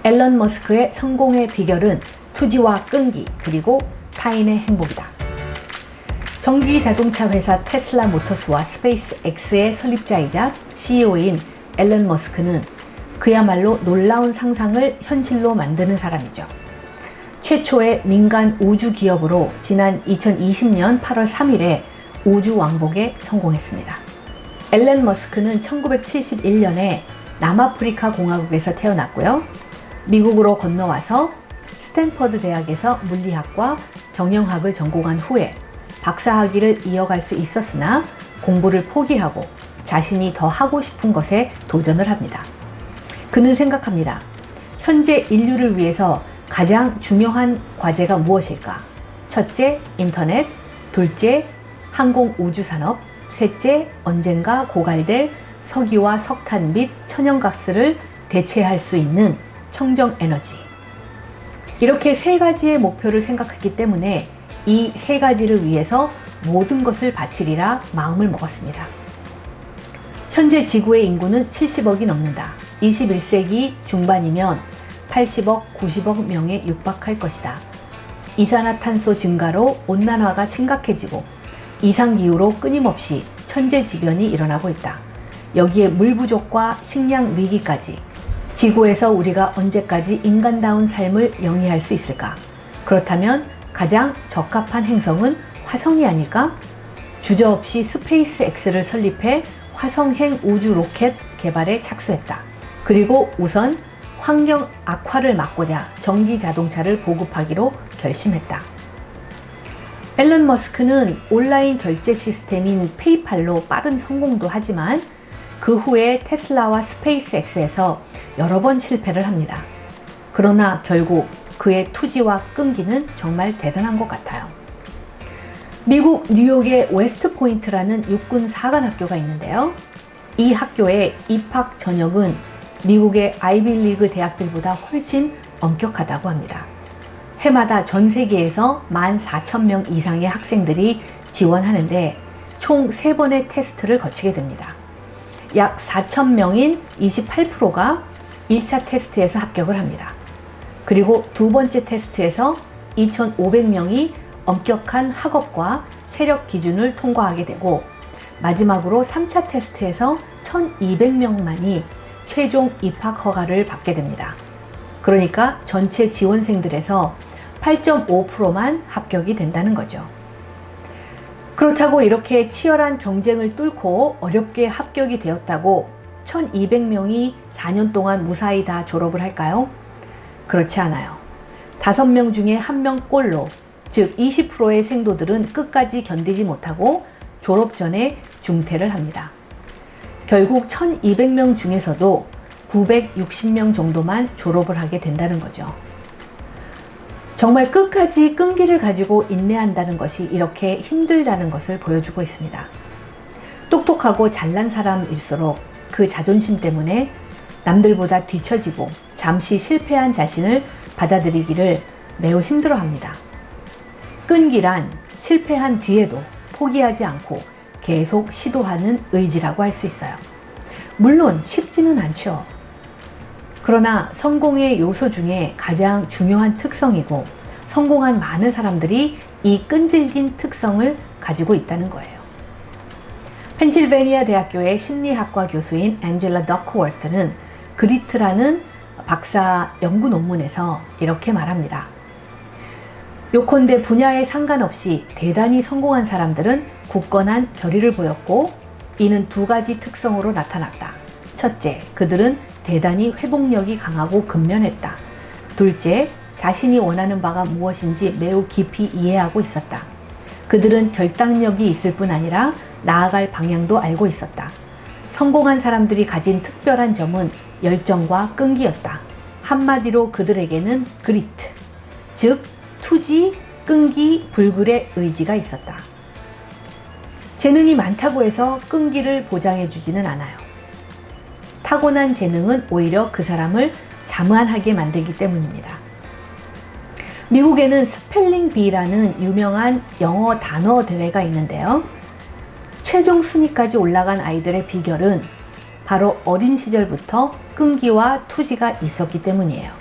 앨런 머스크의 성공의 비결은 투지와 끈기 그리고 타인의 행복이다. 전기 자동차 회사 테슬라 모터스와 스페이스 X의 설립자이자 CEO인 앨런 머스크는 그야말로 놀라운 상상을 현실로 만드는 사람이죠. 최초의 민간 우주 기업으로 지난 2020년 8월 3일에 우주 왕복에 성공했습니다. 앨런 머스크는 1971년에 남아프리카 공화국에서 태어났고요. 미국으로 건너와서 스탠퍼드 대학에서 물리학과 경영학을 전공한 후에 박사학위를 이어갈 수 있었으나 공부를 포기하고 자신이 더 하고 싶은 것에 도전을 합니다. 그는 생각합니다. 현재 인류를 위해서 가장 중요한 과제가 무엇일까? 첫째, 인터넷. 둘째, 항공우주산업. 셋째, 언젠가 고갈될 석유와 석탄 및 천연가스를 대체할 수 있는 청정에너지. 이렇게 세 가지의 목표를 생각했기 때문에 이 세 가지를 위해서 모든 것을 바치리라 마음을 먹었습니다. 현재 지구의 인구는 70억이 넘는다. 21세기 중반이면 80억, 90억 명에 육박할 것이다. 이산화탄소 증가로 온난화가 심각해지고 이상기후로 끊임없이 천재지변이 일어나고 있다. 여기에 물 부족과 식량 위기까지. 지구에서 우리가 언제까지 인간다운 삶을 영위할 수 있을까? 그렇다면 가장 적합한 행성은 화성이 아닐까? 주저없이 스페이스 X를 설립해 화성행 우주 로켓 개발에 착수했다. 그리고 우선 환경 악화를 막고자 전기 자동차를 보급하기로 결심했다. 앨런 머스크는 온라인 결제 시스템인 페이팔로 빠른 성공도 하지만 그 후에 테슬라와 스페이스 X에서 여러 번 실패를 합니다. 그러나 결국 그의 투지와 끈기는 정말 대단한 것 같아요. 미국 뉴욕의 웨스트포인트라는 육군 사관학교가 있는데요. 이 학교의 입학 전형은 미국의 아이비리그 대학들보다 훨씬 엄격하다고 합니다. 해마다 전 세계에서 14,000명 이상의 학생들이 지원하는데 총 3번의 테스트를 거치게 됩니다. 약 4,000명인 28%가 1차 테스트에서 합격을 합니다. 그리고 두 번째 테스트에서 2,500명이 엄격한 학업과 체력 기준을 통과하게 되고 마지막으로 3차 테스트에서 1,200명만이 최종 입학 허가를 받게 됩니다. 그러니까 전체 지원생들에서 8.5%만 합격이 된다는 거죠. 그렇다고 이렇게 치열한 경쟁을 뚫고 어렵게 합격이 되었다고 1,200명이 4년 동안 무사히 다 졸업을 할까요? 그렇지 않아요. 5명 중에 1명꼴로, 즉 20%의 생도들은 끝까지 견디지 못하고 졸업 전에 중퇴를 합니다. 결국 1,200명 중에서도 960명 정도만 졸업을 하게 된다는 거죠. 정말 끝까지 끈기를 가지고 인내한다는 것이 이렇게 힘들다는 것을 보여주고 있습니다. 똑똑하고 잘난 사람일수록 그 자존심 때문에 남들보다 뒤처지고 잠시 실패한 자신을 받아들이기를 매우 힘들어합니다. 끈기란 실패한 뒤에도 포기하지 않고 계속 시도하는 의지라고 할 수 있어요. 물론 쉽지는 않죠. 그러나 성공의 요소 중에 가장 중요한 특성이고 성공한 많은 사람들이 이 끈질긴 특성을 가지고 있다는 거예요. 펜실베니아 대학교의 심리학과 교수인 앤젤라 더크워스는 그리트라는 박사 연구 논문에서 이렇게 말합니다. 요컨대 분야에 상관없이 대단히 성공한 사람들은 굳건한 결의를 보였고 이는 두 가지 특성으로 나타났다. 첫째, 그들은 대단히 회복력이 강하고 근면했다. 둘째, 자신이 원하는 바가 무엇인지 매우 깊이 이해하고 있었다. 그들은 결단력이 있을 뿐 아니라 나아갈 방향도 알고 있었다. 성공한 사람들이 가진 특별한 점은 열정과 끈기였다. 한마디로 그들에게는 그리트, 즉 투지, 끈기, 불굴의 의지가 있었다. 재능이 많다고 해서 끈기를 보장해 주지는 않아요. 타고난 재능은 오히려 그 사람을 자만하게 만들기 때문입니다. 미국에는 스펠링 비라는 유명한 영어 단어 대회가 있는데요. 최종 순위까지 올라간 아이들의 비결은 바로 어린 시절부터 끈기와 투지가 있었기 때문이에요.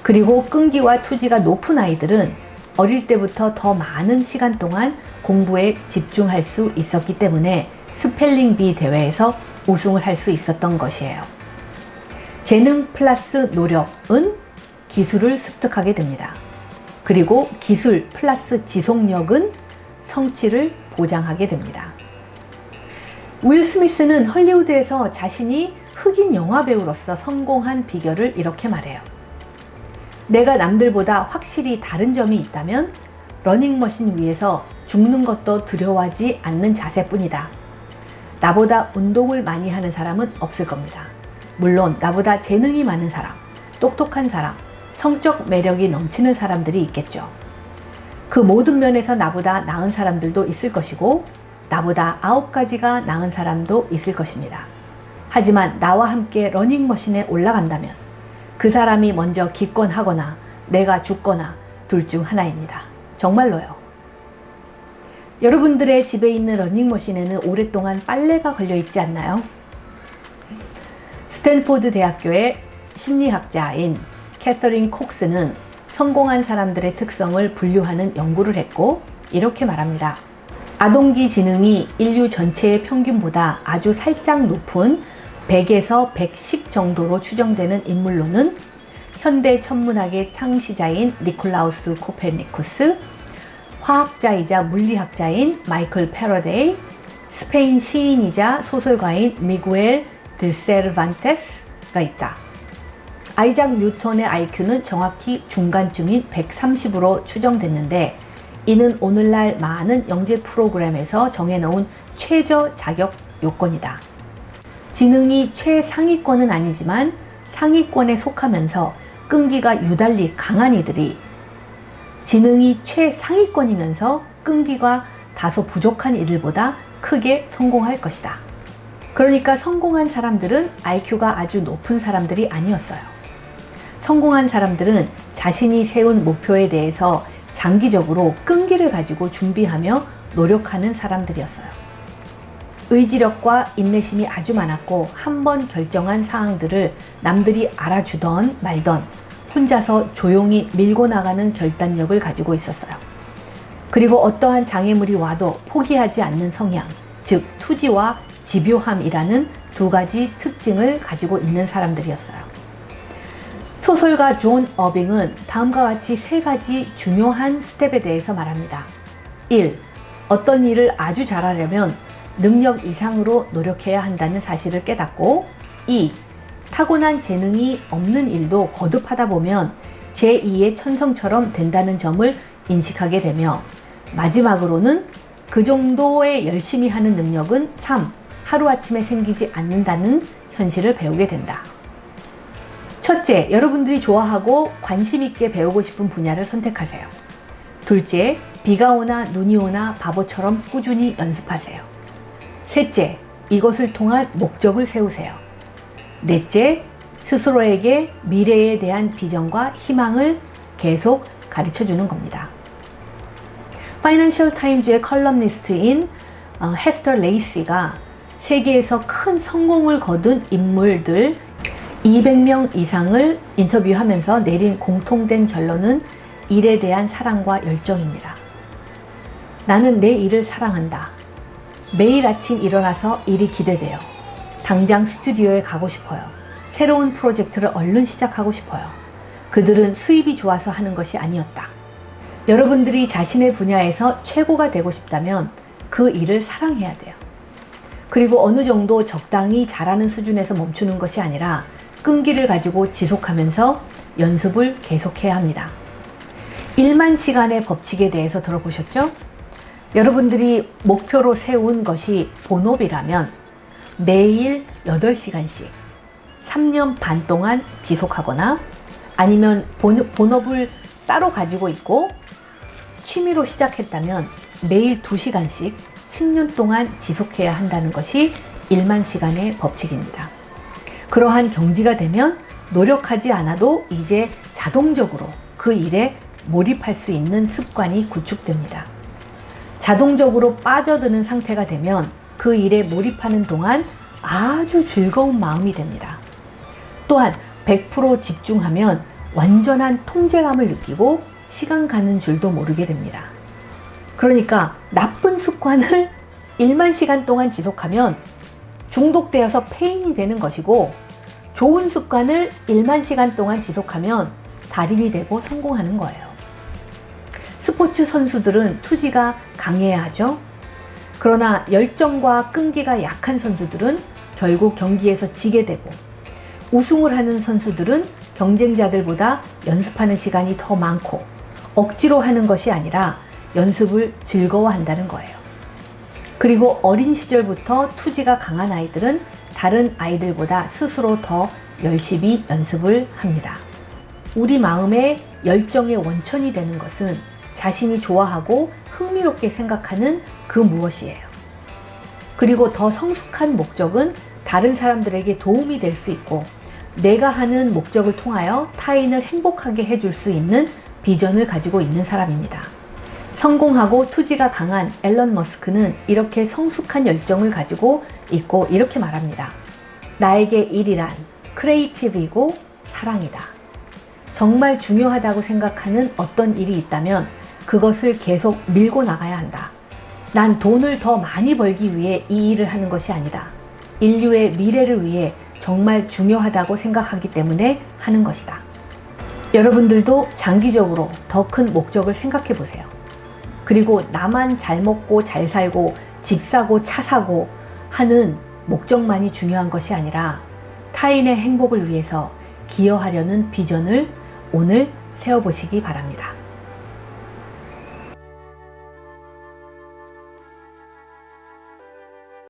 그리고 끈기와 투지가 높은 아이들은 어릴 때부터 더 많은 시간 동안 공부에 집중할 수 있었기 때문에 스펠링 비 대회에서 우승을 할 수 있었던 것이에요. 재능 플러스 노력은 기술을 습득하게 됩니다. 그리고 기술 플러스 지속력은 성취를 보장하게 됩니다. 윌 스미스는 헐리우드에서 자신이 흑인 영화배우로서 성공한 비결을 이렇게 말해요. 내가 남들보다 확실히 다른 점이 있다면 러닝머신 위에서 죽는 것도 두려워하지 않는 자세뿐이다. 나보다 운동을 많이 하는 사람은 없을 겁니다. 물론 나보다 재능이 많은 사람, 똑똑한 사람, 성적 매력이 넘치는 사람들이 있겠죠. 그 모든 면에서 나보다 나은 사람들도 있을 것이고 나보다 9가지가 나은 사람도 있을 것입니다. 하지만 나와 함께 러닝머신에 올라간다면 그 사람이 먼저 기권하거나 내가 죽거나 둘 중 하나입니다. 정말로요. 여러분들의 집에 있는 러닝머신에는 오랫동안 빨래가 걸려 있지 않나요? 스탠포드 대학교의 심리학자인 캐서린 콕스는 성공한 사람들의 특성을 분류하는 연구를 했고 이렇게 말합니다. 아동기 지능이 인류 전체의 평균보다 아주 살짝 높은 100에서 110 정도로 추정되는 인물로는 현대 천문학의 창시자인 니콜라우스 코페르니쿠스, 화학자이자 물리학자인 마이클 패러데이, 스페인 시인이자 소설가인 미구엘 드 세르반테스가 있다. 아이작 뉴턴의 IQ는 정확히 중간쯤인 130으로 추정됐는데 이는 오늘날 많은 영재 프로그램에서 정해놓은 최저 자격 요건이다. 지능이 최상위권은 아니지만 상위권에 속하면서 끈기가 유달리 강한 이들이 지능이 최상위권이면서 끈기가 다소 부족한 이들보다 크게 성공할 것이다. 그러니까 성공한 사람들은 IQ가 아주 높은 사람들이 아니었어요. 성공한 사람들은 자신이 세운 목표에 대해서 장기적으로 끈기를 가지고 준비하며 노력하는 사람들이었어요. 의지력과 인내심이 아주 많았고 한 번 결정한 사항들을 남들이 알아주던 말던 혼자서 조용히 밀고 나가는 결단력을 가지고 있었어요. 그리고 어떠한 장애물이 와도 포기하지 않는 성향, 즉 투지와 집요함이라는 두 가지 특징을 가지고 있는 사람들이었어요. 소설가 존 어빙은 다음과 같이 세 가지 중요한 스텝에 대해서 말합니다. 1. 어떤 일을 아주 잘하려면 능력 이상으로 노력해야 한다는 사실을 깨닫고 2. 타고난 재능이 없는 일도 거듭하다 보면 제2의 천성처럼 된다는 점을 인식하게 되며 마지막으로는 그 정도의 열심히 하는 능력은 3. 하루아침에 생기지 않는다는 현실을 배우게 된다. 첫째, 여러분들이 좋아하고 관심 있게 배우고 싶은 분야를 선택하세요. 둘째, 비가 오나 눈이 오나 바보처럼 꾸준히 연습하세요. 셋째, 이것을 통한 목적을 세우세요. 넷째, 스스로에게 미래에 대한 비전과 희망을 계속 가르쳐 주는 겁니다. 파이낸셜 타임즈의 컬럼니스트인 헤스터 레이시가 세계에서 큰 성공을 거둔 인물들 200명 이상을 인터뷰하면서 내린 공통된 결론은 일에 대한 사랑과 열정입니다. 나는 내 일을 사랑한다. 매일 아침 일어나서 일이 기대돼요. 당장 스튜디오에 가고 싶어요. 새로운 프로젝트를 얼른 시작하고 싶어요. 그들은 수입이 좋아서 하는 것이 아니었다. 여러분들이 자신의 분야에서 최고가 되고 싶다면 그 일을 사랑해야 돼요. 그리고 어느 정도 적당히 잘하는 수준에서 멈추는 것이 아니라 끈기를 가지고 지속하면서 연습을 계속해야 합니다. 1만 시간의 법칙에 대해서 들어보셨죠? 여러분들이 목표로 세운 것이 본업이라면 매일 8시간씩 3년 반 동안 지속하거나 아니면 본업을 따로 가지고 있고 취미로 시작했다면 매일 2시간씩 10년 동안 지속해야 한다는 것이 1만 시간의 법칙입니다. 그러한 경지가 되면 노력하지 않아도 이제 자동적으로 그 일에 몰입할 수 있는 습관이 구축됩니다. 자동적으로 빠져드는 상태가 되면 그 일에 몰입하는 동안 아주 즐거운 마음이 됩니다. 또한 100% 집중하면 완전한 통제감을 느끼고 시간 가는 줄도 모르게 됩니다. 그러니까 나쁜 습관을 1만 시간 동안 지속하면 중독되어서 폐인이 되는 것이고, 좋은 습관을 1만 시간 동안 지속하면 달인이 되고 성공하는 거예요. 스포츠 선수들은 투지가 강해야 하죠. 그러나 열정과 끈기가 약한 선수들은 결국 경기에서 지게 되고, 우승을 하는 선수들은 경쟁자들보다 연습하는 시간이 더 많고 억지로 하는 것이 아니라 연습을 즐거워한다는 거예요. 그리고 어린 시절부터 투지가 강한 아이들은 다른 아이들보다 스스로 더 열심히 연습을 합니다. 우리 마음의 열정의 원천이 되는 것은 자신이 좋아하고 흥미롭게 생각하는 그 무엇이에요. 그리고 더 성숙한 목적은 다른 사람들에게 도움이 될 수 있고, 내가 하는 목적을 통하여 타인을 행복하게 해줄 수 있는 비전을 가지고 있는 사람입니다. 성공하고 투지가 강한 앨런 머스크는 이렇게 성숙한 열정을 가지고 있고 이렇게 말합니다. 나에게 일이란 크리에이티브이고 사랑이다. 정말 중요하다고 생각하는 어떤 일이 있다면 그것을 계속 밀고 나가야 한다. 난 돈을 더 많이 벌기 위해 이 일을 하는 것이 아니다. 인류의 미래를 위해 정말 중요하다고 생각하기 때문에 하는 것이다. 여러분들도 장기적으로 더 큰 목적을 생각해 보세요. 그리고 나만 잘 먹고 잘 살고 집 사고 차 사고 하는 목적만이 중요한 것이 아니라 타인의 행복을 위해서 기여하려는 비전을 오늘 세워보시기 바랍니다.